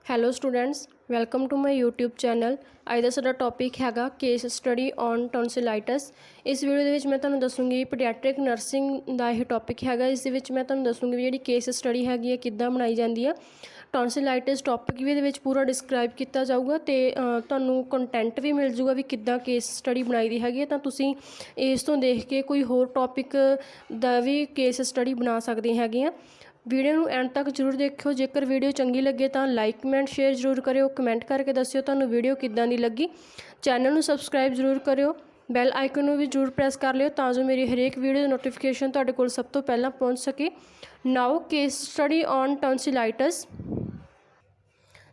Hello students, welcome to my YouTube channel. ਅੱਜ ਦਾ ਸਾਡਾ ਟੌਪਿਕ ਹੈਗਾ ਕੇਸ ਸਟੱਡੀ ਔਨ ਟੌਂਸਿਲਾਈਟਸ। ਇਸ ਵੀਡੀਓ ਦੇ ਵਿੱਚ ਮੈਂ ਤੁਹਾਨੂੰ ਦੱਸੂੰਗੀ ਪੀਡੀਆਟ੍ਰਿਕ ਨਰਸਿੰਗ ਦਾ ਇਹ ਟੌਪਿਕ ਹੈਗਾ। ਇਸ ਦੇ ਵਿੱਚ ਮੈਂ ਤੁਹਾਨੂੰ ਦੱਸੂੰਗੀ ਵੀ ਜਿਹੜੀ ਕੇਸ ਸਟੱਡੀ ਹੈਗੀ ਹੈ ਕਿੱਦਾਂ ਬਣਾਈ ਜਾਂਦੀ ਆ। ਟੌਂਸਿਲਾਈਟਸ ਟੌਪਿਕ ਵੀ ਇਹਦੇ ਵਿੱਚ ਪੂਰਾ ਡਿਸਕ੍ਰਾਈਬ ਕੀਤਾ ਜਾਊਗਾ ਅਤੇ ਤੁਹਾਨੂੰ ਕੰਟੈਂਟ ਵੀ ਮਿਲ ਜੂਗਾ ਵੀ ਕਿੱਦਾਂ ਕੇਸ ਸਟੱਡੀ ਬਣਾਈ ਦੀ ਹੈਗੀ ਹੈ। ਤਾਂ ਤੁਸੀਂ ਇਸ ਤੋਂ ਦੇਖ ਕੇ ਕੋਈ ਹੋਰ ਟੌਪਿਕ ਦਾ ਵੀ ਕੇਸ ਸਟੱਡੀ ਬਣਾ ਸਕਦੇ ਹੈਗੇ ਆ। ਵੀਡੀਓ ਨੂੰ ਐਂਡ ਤੱਕ ਜ਼ਰੂਰ ਦੇਖਿਓ। ਜੇਕਰ ਵੀਡੀਓ ਚੰਗੀ ਲੱਗੇ ਤਾਂ ਲਾਈਕ ਕਮੈਂਟ ਸ਼ੇਅਰ ਜ਼ਰੂਰ ਕਰਿਓ। ਕਮੈਂਟ ਕਰਕੇ ਦੱਸਿਓ ਤੁਹਾਨੂੰ ਵੀਡੀਓ ਕਿੱਦਾਂ ਦੀ ਲੱਗੀ। ਚੈਨਲ ਨੂੰ ਸਬਸਕ੍ਰਾਈਬ ਜ਼ਰੂਰ ਕਰਿਓ। ਬੈਲ ਆਈਕਨ ਨੂੰ ਵੀ ਜ਼ਰੂਰ ਪ੍ਰੈਸ ਕਰ ਲਿਓ ਤਾਂ ਜੋ ਮੇਰੀ ਹਰੇਕ ਵੀਡੀਓ ਦੀ ਨੋਟੀਫਿਕੇਸ਼ਨ ਤੁਹਾਡੇ ਕੋਲ ਸਭ ਤੋਂ ਪਹਿਲਾਂ ਪਹੁੰਚ ਸਕੇ। ਨਾਓ ਕੇਸ ਸਟੱਡੀ ਔਨ ਟੌਂਸਿਲਾਈਟਸ।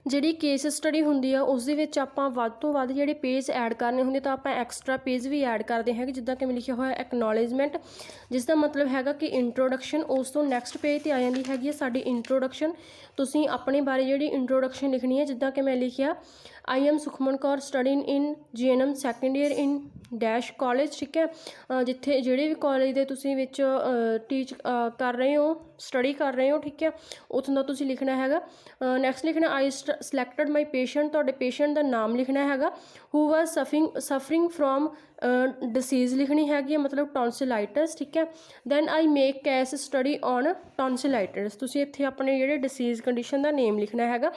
ਜਿਹੜੀ ਕੇਸ ਸਟੱਡੀ ਹੁੰਦੀ ਆ ਉਸ ਦੇ ਵਿੱਚ ਆਪਾਂ ਵੱਧ ਤੋਂ ਵੱਧ ਜਿਹੜੇ ਪੇਜ ਐਡ ਕਰਨੇ ਹੁੰਦੇ ਤਾਂ ਆਪਾਂ ਐਕਸਟਰਾ ਪੇਜ ਵੀ ਐਡ ਕਰਦੇ ਹੈਗੇ। ਜਿੱਦਾਂ ਕਿ ਮੈਂ ਲਿਖਿਆ ਹੋਇਆ ਐਕਨੋਲੇਜਮੈਂਟ, ਜਿਸ ਦਾ ਮਤਲਬ ਹੈਗਾ ਕਿ ਇੰਟਰੋਡਕਸ਼ਨ। ਉਸ ਤੋਂ ਨੈਕਸਟ ਪੇਜ 'ਤੇ ਆ ਜਾਂਦੀ ਹੈਗੀ ਹੈ ਸਾਡੀ ਇੰਟਰੋਡਕਸ਼ਨ। ਤੁਸੀਂ ਆਪਣੇ ਬਾਰੇ ਜਿਹੜੀ ਇੰਟਰੋਡਕਸ਼ਨ ਲਿਖਣੀ ਹੈ, ਜਿੱਦਾਂ ਕਿ ਮੈਂ ਲਿਖਿਆ I am Sukhman Kaur studying in GNM second year in dash college. ਠੀਕ ਹੈ, ਜਿੱਥੇ ਜਿਹੜੇ ਵੀ ਕਾਲਜ ਦੇ ਤੁਸੀਂ ਵਿੱਚ ਟੀਚ ਕਰ ਰਹੇ ਹੋ, ਸਟੱਡੀ ਕਰ ਰਹੇ ਹੋ, ਠੀਕ ਹੈ, ਉੱਥੋਂ ਦਾ ਤੁਸੀਂ ਲਿਖਣਾ ਹੈਗਾ। ਨੈਕਸਟ ਲਿਖਣਾ ਆਈ ਸਿਲੈਕਟਡ ਮਾਈ ਪੇਸ਼ੈਂਟ। ਤੁਹਾਡੇ ਪੇਸ਼ੈਂਟ ਦਾ ਨਾਮ ਲਿਖਣਾ ਹੈਗਾ। Who was suffering from disease ਲਿਖਣੀ ਹੈਗੀ ਹੈ, ਮਤਲਬ ਟੌਂਸਿਲਾਈਟਸ। ਠੀਕ ਹੈ, then I make case study on tonsillitis. ਤੁਸੀਂ ਇੱਥੇ ਆਪਣੇ ਜਿਹੜੇ ਡਿਸੀਜ਼ ਕੰਡੀਸ਼ਨ ਦਾ ਨੇਮ ਲਿਖਣਾ ਹੈਗਾ।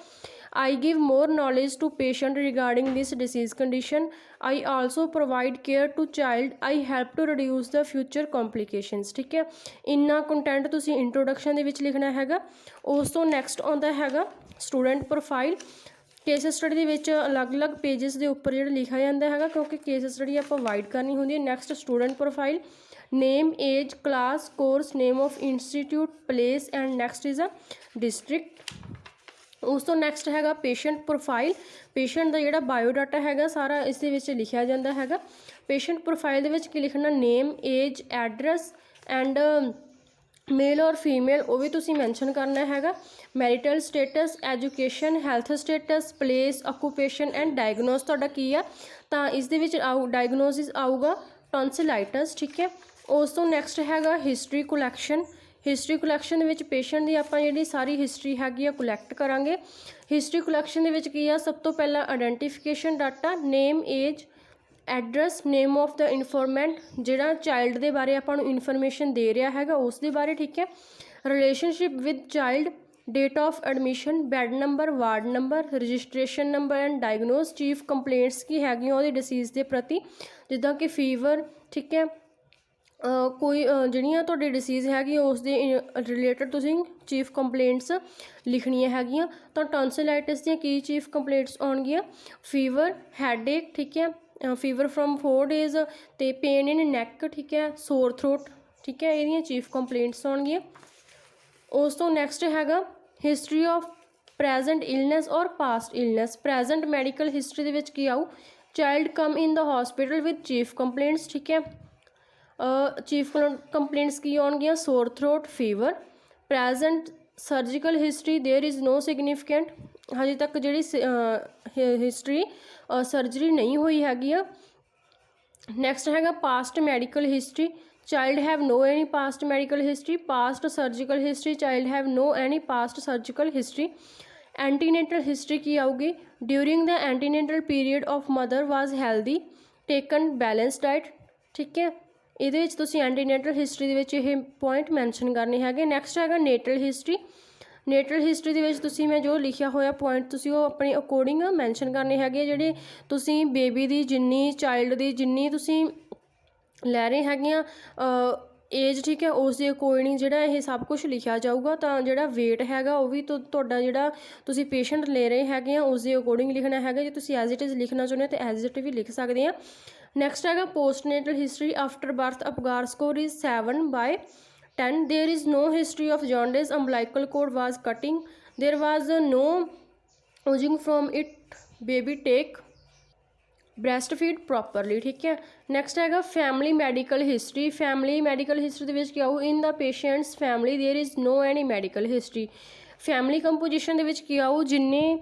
I give more knowledge to patient regarding this disease condition. I also provide care to child. I help to reduce the future complications. ਠੀਕ ਹੈ, ਇੰਨਾ content ਤੁਸੀਂ ਇੰਟਰੋਡਕਸ਼ਨ ਦੇ ਵਿੱਚ ਲਿਖਣਾ ਹੈਗਾ। ਉਸ ਤੋਂ ਨੈਕਸਟ ਆਉਂਦਾ ਹੈਗਾ ਸਟੂਡੈਂਟ ਪ੍ਰੋਫਾਈਲ। ਕੇਸ ਸਟੱਡੀ ਦੇ ਵਿੱਚ ਅਲੱਗ-ਅਲੱਗ ਪੇਜਸ ਦੇ ਉੱਪਰ ਜਿਹੜਾ ਲਿਖਿਆ ਜਾਂਦਾ ਹੈਗਾ, ਕਿਉਂਕਿ ਕੇਸ ਸਟੱਡੀ ਆਪਾਂ ਵਾਈਡ ਕਰਨੀ ਹੁੰਦੀ ਹੈ। Next student profile, name, age, class, course, name of institute, place and next is a district. ਉਸ ਤੋਂ ਨੈਕਸਟ ਹੈਗਾ ਪੇਸ਼ੈਂਟ ਪ੍ਰੋਫਾਈਲ। ਪੇਸ਼ੈਂਟ ਦਾ ਜਿਹੜਾ ਬਾਇਓਡਾਟਾ ਹੈਗਾ ਸਾਰਾ ਇਸ ਦੇ ਵਿੱਚ ਲਿਖਿਆ ਜਾਂਦਾ ਹੈਗਾ। ਪੇਸ਼ੈਂਟ ਪ੍ਰੋਫਾਈਲ ਦੇ ਵਿੱਚ ਕੀ ਲਿਖਣਾ, name, age, address and male ਔਰ ਫੀਮੇਲ ਉਹ ਵੀ ਤੁਸੀਂ ਮੈਂਸ਼ਨ ਕਰਨਾ ਹੈਗਾ। Marital status, education, health status, place, occupation and diagnosis ਤੁਹਾਡਾ ਕੀ ਆ, ਤਾਂ ਇਸ ਦੇ ਵਿੱਚ ਡਾਇਗਨੋਸਿਸ ਆਊਗਾ ਟੌਂਸਿਲਾਈਟਸ। ਠੀਕ ਹੈ, ਉਸ ਤੋਂ ਨੈਕਸਟ ਹੈਗਾ ਹਿਸਟਰੀ ਕਲੈਕਸ਼ਨ। ਹਿਸਟਰੀ ਕਲੈਕਸ਼ਨ ਦੇ ਵਿੱਚ ਪੇਸ਼ੈਂਟ ਦੀ ਆਪਾਂ ਜਿਹੜੀ ਸਾਰੀ ਹਿਸਟਰੀ ਹੈਗੀ ਆ ਕਲੈਕਟ ਕਰਾਂਗੇ। ਹਿਸਟਰੀ ਕਲੈਕਸ਼ਨ ਦੇ ਵਿੱਚ ਕੀ ਆ, ਸਭ ਤੋਂ ਪਹਿਲਾਂ identification data, name, age, address, name of the informant, ਜਿਹੜਾ ਚਾਈਲਡ ਦੇ ਬਾਰੇ ਆਪਾਂ ਨੂੰ ਇਨਫੋਰਮੇਸ਼ਨ ਦੇ ਰਿਹਾ ਹੈਗਾ ਉਸ ਦੇ ਬਾਰੇ। ਠੀਕ ਹੈ, relationship with child, date of admission, bed number, ward number, registration number and diagnosis, chief complaints ਕੀ ਹੈਗੀਆਂ ਉਹਦੀ ਡਿਸੀਜ਼ ਦੇ ਪ੍ਰਤੀ, ਜਿੱਦਾਂ ਕਿ ਫੀਵਰ। ਠੀਕ ਹੈ, ਕੋਈ ਜਿਹੜੀਆਂ ਤੁਹਾਡੀ ਡਿਸੀਜ਼ ਹੈਗੀ ਉਸ ਦੇ ਰਿਲੇਟਡ ਤੁਸੀਂ ਚੀਫ ਕੰਪਲੇਂਟਸ ਲਿਖਣੀਆਂ ਹੈਗੀਆਂ। ਤਾਂ ਟੌਂਸਿਲਾਈਟਸ ਦੀਆਂ ਕੀ ਚੀਫ ਕੰਪਲੇਂਟਸ ਆਉਣਗੀਆਂ, ਫੀਵਰ, ਹੈਡਏਕ, ਠੀਕ ਹੈ, ਫੀਵਰ ਫਰੋਮ 4 days ਅਤੇ ਪੇਨ ਇਨ ਨੈਕ, ਠੀਕ ਹੈ, ਸੋਰ ਥਰੋਟ, ਠੀਕ ਹੈ, ਇਹਦੀਆਂ ਚੀਫ ਕੰਪਲੇਂਟਸ ਆਉਣਗੀਆਂ। ਉਸ ਤੋਂ ਨੈਕਸਟ ਹੈਗਾ history of present illness or past illness. Present medical history ਦੇ ਵਿੱਚ ਕੀ ਆਊ, child come in the hospital with chief complaints. ਠੀਕ ਹੈ, ਚੀਫ ਕੰਪਲੇਂਟਸ ਕੀ ਆਉਣਗੀਆਂ, sore throat, fever. Present surgical history, there is no significant, ਹਜੇ ਤੱਕ ਜਿਹੜੀ ਹਿਸਟਰੀ ਸਰਜਰੀ ਨਹੀਂ ਹੋਈ ਹੈਗੀ ਆ। ਨੈਕਸਟ ਹੈਗਾ past medical history, child have no any past medical history. Past surgical history, child have no any past surgical history. Antenatal history ਕੀ ਆਊਗੀ, during the antenatal period of mother was healthy, taken balance diet. ਠੀਕ ਹੈ, ਇਹਦੇ ਵਿੱਚ ਤੁਸੀਂ ਐਂਟੀਨੇਟਲ history ਦੇ ਵਿੱਚ ਇਹ ਪੁਆਇੰਟ ਮੈਂਸ਼ਨ ਕਰਨੇ ਹੈਗੇ। ਨੈਕਸਟ ਹੈਗਾ ਨੇਟਲ ਹਿਸਟਰੀ। ਨੇਟਲ ਹਿਸਟਰੀ ਦੇ ਵਿੱਚ ਤੁਸੀਂ ਮੈਂ ਜੋ ਲਿਖਿਆ ਹੋਇਆ ਪੁਆਇੰਟ ਤੁਸੀਂ ਉਹ ਆਪਣੇ ਅਕੋਰਡਿੰਗ ਮੈਂਸ਼ਨ ਕਰਨੇ ਹੈਗੇ। ਜਿਹੜੇ ਤੁਸੀਂ ਬੇਬੀ ਦੀ ਜਿੰਨੀ, ਚਾਈਲਡ ਦੀ ਜਿੰਨੀ ਤੁਸੀਂ ਲੈ ਰਹੇ ਹੈਗੇ ਆ ਏਜ, ਠੀਕ ਹੈ, ਉਸ ਦੇ ਅਕੋਰਡਿੰਗ ਜਿਹੜਾ ਇਹ ਸਭ ਕੁਛ ਲਿਖਿਆ ਜਾਊਗਾ। ਤਾਂ ਜਿਹੜਾ ਵੇਟ ਹੈਗਾ ਉਹ ਵੀ ਤੁਹਾਡਾ ਜਿਹੜਾ ਤੁਸੀਂ ਪੇਸ਼ੈਂਟ ਲੈ ਰਹੇ ਹੈਗੇ ਆ ਉਸ ਦੇ ਅਕੋਰਡਿੰਗ ਲਿਖਣਾ ਹੈਗਾ। ਜੇ ਤੁਸੀਂ ਐਜ਼ ਇਟ ਇਜ਼ ਲਿਖਣਾ ਚਾਹੁੰਦੇ ਹੋ ਤਾਂ ਐਜ਼ ਇਟ ਵੀ ਲਿਖ ਸਕਦੇ ਆ। ਨੈਕਸਟ ਹੈਗਾ postnatal history. After birth Apgar score is 7/10। There is no history of jaundice, umbilical cord was cutting, there was no oozing from it, baby take breast feed properly. ਠੀਕ ਹੈ, next ਹੈਗਾ family medical history. Family medical history ਦੇ ਵਿੱਚ ਕੀ ਆਊ, in the patient's family there is no any medical history. Family composition ਦੇ ਵਿੱਚ ਕੀ ਆਊ, ਜਿੰਨੇ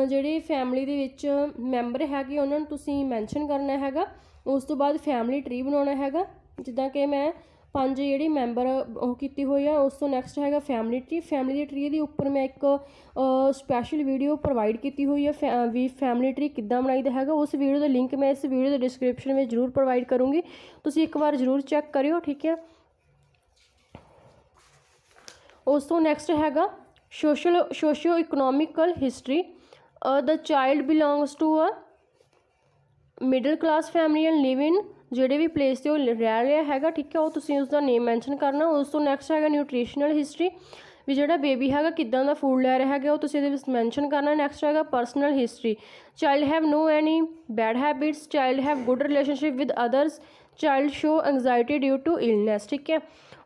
ਜਿਹੜੇ ਫੈਮਿਲੀ ਦੇ ਵਿੱਚ ਮੈਂਬਰ ਹੈਗੇ ਉਹਨਾਂ ਨੂੰ ਤੁਸੀਂ ਮੈਂਸ਼ਨ ਕਰਨਾ ਹੈਗਾ। ਉਸ ਤੋਂ ਬਾਅਦ ਫੈਮਿਲੀ ਟਰੀ ਬਣਾਉਣਾ ਹੈਗਾ। ਜਿੱਦਾਂ ਕਿ ਮੈਂ 5 ਜਿਹੜੇ ਮੈਂਬਰ ਉਹ ਕੀਤੀ ਹੋਈ ਆ। ਉਸ ਤੋਂ ਨੈਕਸਟ ਹੈਗਾ ਫੈਮਿਲੀ ਟਰੀ। ਫੈਮਿਲੀ ਟਰੀ ਦੇ ਉੱਪਰ ਮੈਂ ਇੱਕ ਸਪੈਸ਼ਲ ਵੀਡੀਓ ਪ੍ਰੋਵਾਈਡ ਕੀਤੀ ਹੋਈ ਹੈ ਵੀ ਫੈਮਿਲੀ ਟਰੀ ਕਿੱਦਾਂ ਬਣਾਈਦਾ ਹੈਗਾ। ਉਸ ਵੀਡੀਓ ਦਾ ਲਿੰਕ ਮੈਂ ਇਸ ਵੀਡੀਓ ਦੇ ਡਿਸਕ੍ਰਿਪਸ਼ਨ ਵਿੱਚ ਜ਼ਰੂਰ ਪ੍ਰੋਵਾਈਡ ਕਰੂੰਗੀ, ਤੁਸੀਂ ਇੱਕ ਵਾਰ ਜ਼ਰੂਰ ਚੈੱਕ ਕਰਿਓ, ਠੀਕ ਹੈ। ਉਸ ਤੋਂ ਨੈਕਸਟ ਹੈਗਾ socio economical history. The child belongs to a middle class family and live in ਜਿਹੜੇ ਵੀ ਪਲੇਸ 'ਤੇ ਉਹ ਰਹਿ ਰਿਹਾ ਹੈਗਾ, ਠੀਕ ਹੈ, ਉਹ ਤੁਸੀਂ ਉਸਦਾ ਨੇਮ ਮੈਂਸ਼ਨ ਕਰਨਾ। ਉਸ ਤੋਂ ਨੈਕਸਟ ਹੈਗਾ ਨਿਊਟ੍ਰੀਸ਼ਨਲ ਹਿਸਟਰੀ, ਵੀ ਜਿਹੜਾ ਬੇਬੀ ਹੈਗਾ ਕਿੱਦਾਂ ਦਾ ਫੂਡ ਲੈ ਰਿਹਾ ਹੈਗਾ ਉਹ ਤੁਸੀਂ ਇਹਦੇ ਵਿੱਚ ਮੈਂਸ਼ਨ ਕਰਨਾ। ਨੈਕਸਟ ਹੈਗਾ personal history, child have no any bad habits, child have good relationship with others, child show anxiety due to illness, ਠੀਕ ਹੈ।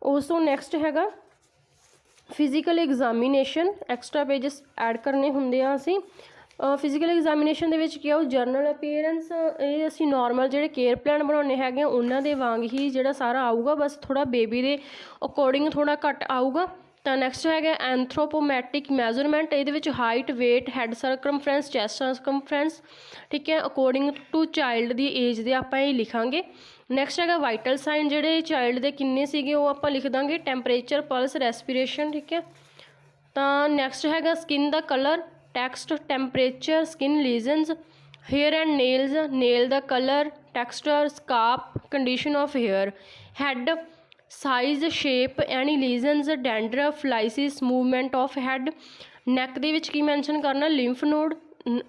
ਉਸ ਤੋਂ ਨੈਕਸਟ ਹੈਗਾ physical examination. Extra pages add ਕਰਨੇ ਹੁੰਦੇ ਆ ਅਸੀਂ। ਫਿਜ਼ੀਕਲ ਐਗਜ਼ਾਮੀਨੇਸ਼ਨ ਦੇ ਵਿੱਚ ਕੀ ਆ ਉਹ ਜਰਨਲ ਅਪੀਅਰੈਂਸ, ਇਹ ਅਸੀਂ ਨੋਰਮਲ ਜਿਹੜੇ ਕੇਅਰ ਪਲਾਨ ਬਣਾਉਂਦੇ ਹੈਗੇ ਆ ਉਹਨਾਂ ਦੇ ਵਾਂਗ ਹੀ ਜਿਹੜਾ ਸਾਰਾ ਆਊਗਾ, ਬਸ ਥੋੜ੍ਹਾ ਬੇਬੀ ਦੇ ਅਕੋਰਡਿੰਗ ਥੋੜ੍ਹਾ ਘੱਟ ਆਊਗਾ। ਤਾਂ ਨੈਕਸਟ ਹੈਗਾ ਐਂਥਰੋਪੋਮੈਟਿਕ ਮੈਜ਼ਰਮੈਂਟ, ਇਹਦੇ ਵਿੱਚ ਹਾਈਟ, ਵੇਟ, ਹੈਡ ਸਰਕਮਫਰੈਂਸ, ਚੈਸਟ ਸਰਕਮਫਰੈਂਸ, ਠੀਕ ਹੈ, according to child the age ਦੇ ਆਪਾਂ ਇਹ ਲਿਖਾਂਗੇ। ਨੈਕਸਟ ਹੈਗਾ ਵਾਈਟਲ ਸਾਈਨ, ਜਿਹੜੇ ਚਾਈਲਡ ਦੇ ਕਿੰਨੇ ਸੀਗੇ ਉਹ ਆਪਾਂ ਲਿਖ ਦਾਂਗੇ, ਟੈਂਪਰੇਚਰ, ਪਲਸ, ਰੈਸਪੀਰੇਸ਼ਨ, ਠੀਕ ਹੈ। ਤਾਂ ਨੈਕਸਟ ਹੈਗਾ ਸਕਿਨ ਦਾ colour, texture, temperature, skin lesions, hair and nails, nail the colour, texture, scalp, condition of hair, head size, shape, any lesions, dandruff, lice, movement of head. Neck दे विच की mention करना, lymph node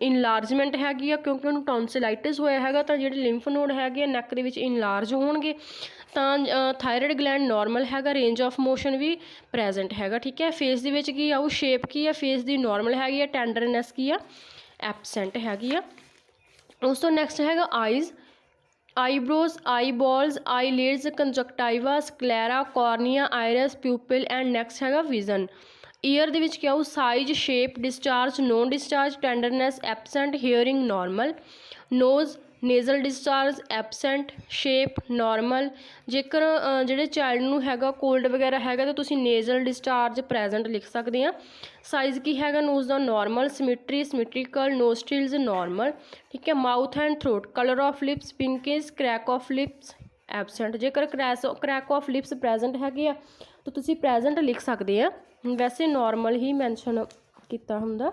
enlargement हैगी आ क्योंकि उन्होंने tonsillitis होया हैगा, तो जिहड़े लिंफ नोड हैगे नैक दे विच इनलार्ज होणगे। तो थायराइड ग्लैंड नॉर्मल हैगा, रेंज ऑफ मोशन भी प्रेजेंट हैगा, ठीक है। फेस दे विच की आऊ, शेप की है फेस दी नॉर्मल हैगी आ, टेंडरनेस की आ एबसेंट हैगी आ। उस तो नैक्सट हैगा eyes, eyebrows, eye balls, eye lids, conjunctiva, sclera, cornea, iris, pupil and next हैगा विजन। ईयर दे विच क्या हो, size, shape, discharge, non discharge, tenderness absent, hearing normal. Nose, nasal discharge absent, shape normal. जेकर ਜਿਹੜੇ child ਨੂੰ ਹੈਗਾ cold ਵਗੈਰਾ ਹੈਗਾ ਤਾਂ ਤੁਸੀਂ ਨੇਜ਼ਲ ਡਿਸਚਾਰਜ ਪ੍ਰੈਜ਼ੈਂਟ ਲਿਖ ਸਕਦੇ ਆ। ਸਾਈਜ਼ ਕੀ ਹੈਗਾ ਨੋਜ਼ ਦਾ normal, symmetry, symmetrical, nostrils normal, ਠੀਕ ਹੈ। Mouth and throat, colour of lips pinkish, crack of lips absent. ਜੇਕਰ ਕ੍ਰੈਕ ਆਫ ਲਿਪਸ ਪ੍ਰੈਜ਼ੈਂਟ ਹੈਗੇ ਆ ਤਾਂ ਤੁਸੀਂ ਪ੍ਰੈਜ਼ੈਂਟ ਲਿਖ ਸਕਦੇ ਆ, ਵੈਸੇ ਨॉर्मल ਹੀ ਮੈਂਸ਼ਨ ਕੀਤਾ ਹੁੰਦਾ।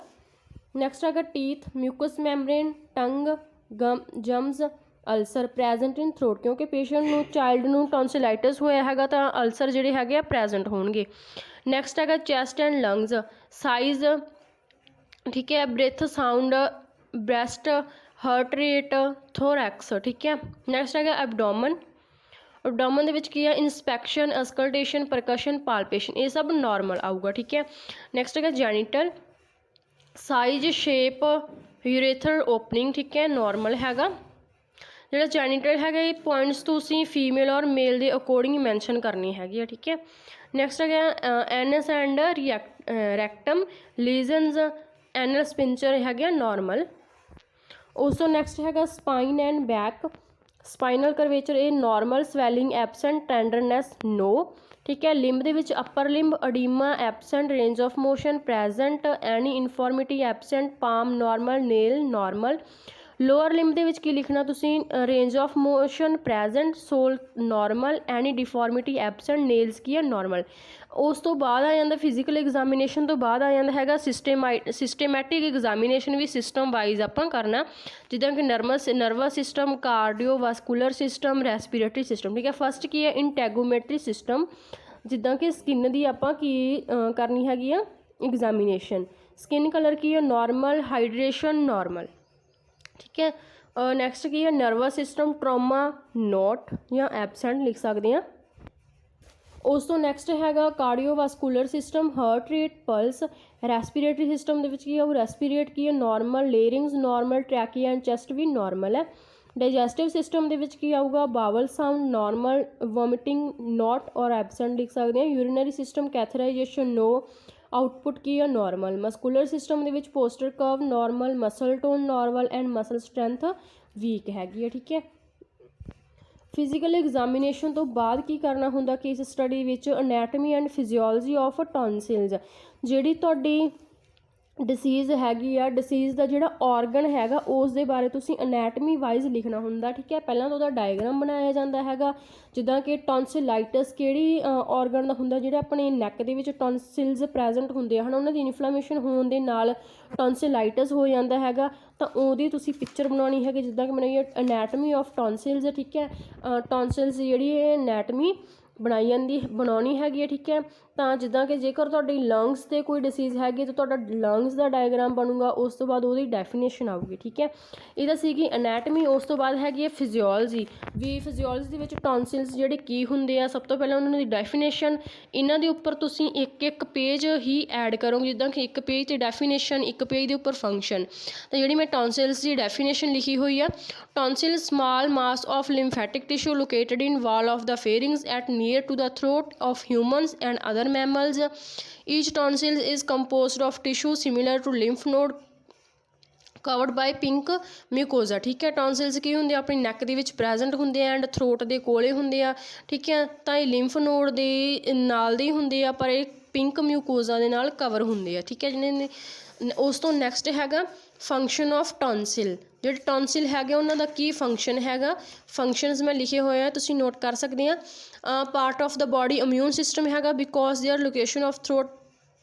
ਨੈਕਸਟ ਹੈਗਾ ਟੀਥ, ਮਿਊਕਸ ਮੈਮਬ੍ਰੇਨ, ਟੰਗ, ਜਮਸ, ਅਲਸਰ ਪ੍ਰੈਜ਼ੈਂਟ ਇਨ ਥਰੋਟ, ਕਿਉਂਕਿ ਪੇਸ਼ੈਂਟ ਨੂੰ ਚਾਈਲਡ ਨੂੰ ਟੌਂਸਿਲਾਈਟਿਸ ਹੋਇਆ ਹੈਗਾ ਤਾਂ ਅਲਸਰ ਜਿਹੜੇ ਹੈਗੇ ਆ ਪ੍ਰੈਜ਼ੈਂਟ ਹੋਣਗੇ। ਨੈਕਸਟ ਹੈਗਾ ਚੈਸਟ ਐਂਡ ਲੰਗਸ, ਸਾਈਜ਼, ਠੀਕ ਹੈ, breath, sound, breast, heart rate, thorax, ਠੀਕ ਹੈ। ਨੈਕਸਟ ਹੈਗਾ ਐਬਡੋਮਨ, ਐਬਡੋਮਨ ਦੇ ਵਿੱਚ ਕੀ ਹੈ ਇਨਸਪੈਕਸ਼ਨ, ਅਸਕਲਟੇਸ਼ਨ, ਪਰਕਸ਼ਨ, ਪਾਲਪੇਸ਼ਨ, ਇਹ ਸਭ ਨॉर्मल ਆਊਗਾ, ਠੀਕ ਹੈ। ਨੈਕਸਟ ਹੈਗਾ ਜੈਨੀਟਲ, ਸਾਈਜ਼, ਸ਼ੇਪ, यूरेथरल ओपनिंग, ठीक है, नॉर्मल हैगा। ਜਿਹੜਾ ਜੈਨੀਟਲ ਹੈਗਾ ਇਹ ਪੁਆਇੰਟਸ ਤੁਸੀਂ ਫੀਮੇਲ ਔਰ ਮੇਲ ਦੇ ਅਕੋਰਡਿੰਗ ਮੈਂਸ਼ਨ ਕਰਨੀ ਹੈਗੀ ਆ, ਠੀਕ ਹੈ। ਨੈਕਸਟ ਹੈਗਾ anus and rectum, lesions, anal sphincter ਹੈਗੇ ਨॉर्मल। ਉਸ ਤੋਂ ਨੈਕਸਟ ਹੈਗਾ spine and back, spinal curvature ਇਹ normal, swelling absent, tenderness no, ठीक है। लिंब ਦੇ ਵਿੱਚ upper limb oedema absent, range of motion present, any deformity absent, palm normal, nail normal. Lower limb ਦੇ ਵਿੱਚ ਕੀ ਲਿਖਣਾ ਤੁਸੀਂ, range of motion present, sole normal, any deformity absent, nails ਕੀ ਹੈ नॉर्मल। ਉਸ ਤੋਂ ਬਾਅਦ ਆ ਜਾਂਦਾ ਫਿਜ਼ੀਕਲ ਐਗਜ਼ਾਮੀਨੇਸ਼ਨ ਤੋਂ ਬਾਅਦ ਆ ਜਾਂਦਾ ਹੈਗਾ ਸਿਸਟੇਮੈਟਿਕ ਐਗਜ਼ਾਮੀਨੇਸ਼ਨ, ਵੀ ਸਿਸਟਮ ਵਾਈਜ਼ ਆਪਾਂ ਕਰਨਾ, ਜਿੱਦਾਂ ਕਿ nervous system, cardiovascular system, respiratory system, ਠੀਕ ਹੈ। ਫਸਟ ਕੀ ਹੈ ਇੰਟੈਗੋਮੈਟਰੀ ਸਿਸਟਮ, ਜਿੱਦਾਂ ਕਿ ਸਕਿਨ ਦੀ ਆਪਾਂ ਕੀ ਕਰਨੀ ਹੈਗੀ ਆ ਐਗਜ਼ਾਮੀਨੇਸ਼ਨ। ਸਕਿਨ ਕਲਰ ਕੀ ਹੈ नॉर्मल, ਹਾਈਡਰੇਸ਼ਨ नॉर्मल, ठीक है। नैक्सट की है नर्वस सिस्टम, ट्रॉमा नॉट या एबसेंट लिख सकते हैं। उस तो नैक्सट हैगा cardiovascular system, heart rate, pulse. Respiratory system के की है वो रैसपीरेट की है normal, larynx normal, trachea and chest भी नॉर्मल है। डाइजेस्टिव सिस्टम के की आऊगा bowel sound normal, vomiting not और एबसेंट लिख सकते हैं। Urinary system catheterization no, output की है नॉर्मल। मस्कुलर सिस्टम के posture curve normal, muscle tone normal and muscle strength weak हैगी है, ठीक है। फिजिकल एग्जामिनेशन तो बाद की करना हुंदा केस स्टडी विच, anatomy and physiology of tonsils, जिहड़ी तुहाडी ਡਿਸੀਜ਼ ਹੈਗੀ ਆ, ਡਿਸੀਜ਼ ਦਾ ਜਿਹੜਾ ਔਰਗਨ ਹੈਗਾ ਉਸ ਦੇ ਬਾਰੇ ਤੁਸੀਂ ਅਨੈਟਮੀ ਵਾਈਜ਼ ਲਿਖਣਾ ਹੁੰਦਾ, ਠੀਕ ਹੈ। ਪਹਿਲਾਂ ਤਾਂ ਉਹਦਾ ਡਾਇਗਰਾਮ ਬਣਾਇਆ ਜਾਂਦਾ ਹੈਗਾ, ਜਿੱਦਾਂ ਕਿ ਟੌਨਸਿਲਾਈਟਸ ਕਿਹੜੀ ਔਰਗਨ ਦਾ ਹੁੰਦਾ, ਜਿਹੜੇ ਆਪਣੇ ਨੈਕ ਦੇ ਵਿੱਚ ਟੌਨਸਿਲਸ ਪ੍ਰੈਜ਼ੈਂਟ ਹੁੰਦੇ ਆ ਉਹਨਾਂ ਦੀ ਇਨਫਲੇਮੇਸ਼ਨ ਹੋਣ ਦੇ ਨਾਲ ਟੌਨਸਿਲਾਈਟਸ ਹੋ ਜਾਂਦਾ ਹੈਗਾ, ਤਾਂ ਉਹਦੀ ਤੁਸੀਂ ਪਿਕਚਰ ਬਣਾਉਣੀ ਹੈਗੀ, ਜਿੱਦਾਂ ਕਿ ਬਣਾਈ ਹੈ ਅਨੈਟਮੀ ਆਫ ਟੌਨਸਿਲਸ, ਠੀਕ ਹੈ। ਟੌਨਸਿਲਸ ਜਿਹੜੀ ਇਹ ਅਨੈਟਮੀ ਬਣਾਉਣੀ ਹੈਗੀ ਹੈ, ਠੀਕ ਹੈ। ਤਾਂ ਜਿੱਦਾਂ ਕਿ ਜੇਕਰ ਤੁਹਾਡੀ ਲੰਗਸ 'ਤੇ ਕੋਈ ਡਿਸੀਜ਼ ਹੈਗੀ ਤਾਂ ਤੁਹਾਡਾ ਲੰਗਸ ਦਾ ਡਾਇਗਰਾਮ ਬਣੂਗਾ, ਉਸ ਤੋਂ ਬਾਅਦ ਉਹਦੀ ਡੈਫੀਨੇਸ਼ਨ ਆਊਗੀ, ਠੀਕ ਹੈ। ਇਹਦਾ ਸੀਗੀ ਅਨੈਟਮੀ। ਉਸ ਤੋਂ ਬਾਅਦ ਹੈਗੀ ਹੈ ਫਿਜ਼ੀਓਲੋਜੀ, ਵੀ ਫਿਜ਼ੀਓਲੋਜੀ ਦੇ ਵਿੱਚ ਟੌਨਸਿਲਸ ਜਿਹੜੇ ਕੀ ਹੁੰਦੇ ਆ, ਸਭ ਤੋਂ ਪਹਿਲਾਂ ਉਹਨਾਂ ਦੀ ਡੈਫੀਨੇਸ਼ਨ। ਇਹਨਾਂ ਦੇ ਉੱਪਰ ਤੁਸੀਂ ਇੱਕ ਪੇਜ ਹੀ ਐਡ ਕਰੋਗੇ, ਜਿੱਦਾਂ ਕਿ ਇੱਕ ਪੇਜ 'ਤੇ ਡੈਫੀਨੇਸ਼ਨ, ਇੱਕ ਪੇਜ ਦੇ ਉੱਪਰ ਫੰਕਸ਼ਨ। ਤਾਂ ਜਿਹੜੀ ਮੈਂ ਟੌਨਸਿਲਸ ਦੀ ਡੈਫੀਨੇਸ਼ਨ ਲਿਖੀ ਹੋਈ ਆ, tonsil small mass of lymphatic tissue located in wall of the pharynx at near to the throat of humans and other mammals. Each tonsil is composed of tissue similar to lymph node covered by pink mucosa, ਠੀਕ ਹੈ। ਟੌਨਸਿਲਸ ਕੀ ਹੁੰਦੇ ਆ, ਆਪਣੀ neck ਦੇ ਵਿੱਚ present ਹੁੰਦੇ ਆ and throat ਦੇ ਕੋਲੇ ਹੁੰਦੇ ਆ, ਠੀਕ ਹੈ। ਤਾਂ ਇਹ ਲਿੰਫ ਨੋਡ ਦੇ ਨਾਲ ਦੇ ਹੀ ਹੁੰਦੇ ਆ, ਪਰ ਇਹ ਪਿੰਕ ਮਿਊਕੋਜ਼ਾ ਦੇ ਨਾਲ ਕਵਰ ਹੁੰਦੇ ਆ, ਠੀਕ ਹੈ। ਜਿਹਨੇ ਉਸ ਤੋਂ ਨੈਕਸਟ ਹੈਗਾ ਫੰਕਸ਼ਨ ਆਫ ਟੌਨਸਿਲ। ਜਿਹੜੇ ਟੌਨਸਿਲ ਹੈਗੇ ਉਹਨਾਂ ਦਾ ਕੀ ਫੰਕਸ਼ਨ ਹੈਗਾ, ਫੰਕਸ਼ਨਸ ਮੈਂ ਲਿਖੇ ਹੋਏ ਆ, ਤੁਸੀਂ ਨੋਟ ਕਰ ਸਕਦੇ ਆ। Part of the body immune system ਹੈਗਾ, because their location of throat